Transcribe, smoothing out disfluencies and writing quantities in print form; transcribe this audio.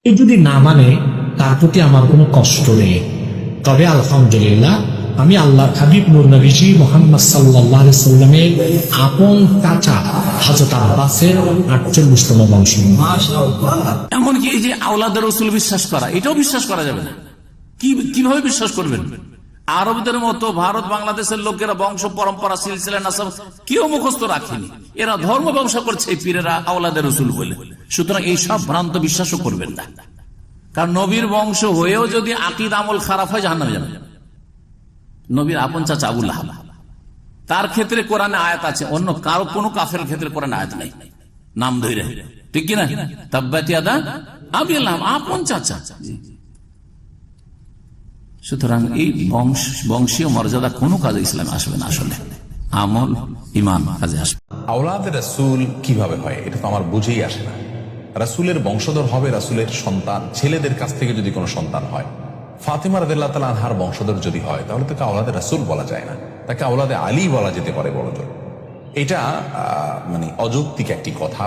এ যদি না মানে তার প্রতি আমার কোনো কষ্ট নেই, তবে আলহামদুলিল্লাহ আমি আল্লাহর হাবিব নূর নবীজি মুহাম্মদ সাল্লাল্লাহু আলাইহি সাল্লামের আপন চাচা হযরত আব্বাসের 48তম বংশ। এমনকি এই যে আওলাদ রাসূল বিশ্বাস করা, এটাও বিশ্বাস করা যাবে না। কিভাবে বিশ্বাস করবেন? আরবদের মতো ভারত বাংলাদেশের লোকেরা বংশ পরম্পরা সিলসিলা নাসাব কেউ মুখস্থ রাখেনি, এরা ধর্ম ব্যবসা করছে এই পীরেরা আওলাদের রাসূল বলে। সুতরাং এই সব ভ্রান্ত বিশ্বাসও করবেন না, কারণ নবীর বংশ হয়েও যদি আকীদা আমল খারাপ হয় জাহান্নামে যাবে। নবীর আপন চাচা আবু লাহাব, তার ক্ষেত্রে কোরআনে আয়াত আছে, অন্য কারো কোনো কাফের ক্ষেত্রে কোরআনে আয়াত নাই, নাম ধরে, ঠিক কিনা? তাব্বাত ইয়াদা আবি লাহাব, আপন চাচা। সুতরাং এই বংশীয় মর্যাদা কোনো কাজে ইসলামে আসবে না, আসলে আমল ইমান কাজে আসবে। আওলাদ রাসূল কিভাবে হয় এটা তো আমার বুঝেই আসে না। রাসূলের বংশধর হবে রাসূলের সন্তান, ছেলেদের কাছ থেকে যদি কোনো সন্তান হয়, ফাতিমা রাদিয়াল্লাহু তাআলা আনহার বংশধর যদি হয়, তাহলে তাকে আওলাদে রাসূল বলা যায় না, তাকে আওলাদে আলী বলা যেতে পারে বড়জোর। এটা মানে অযৌক্তিক একটি কথা।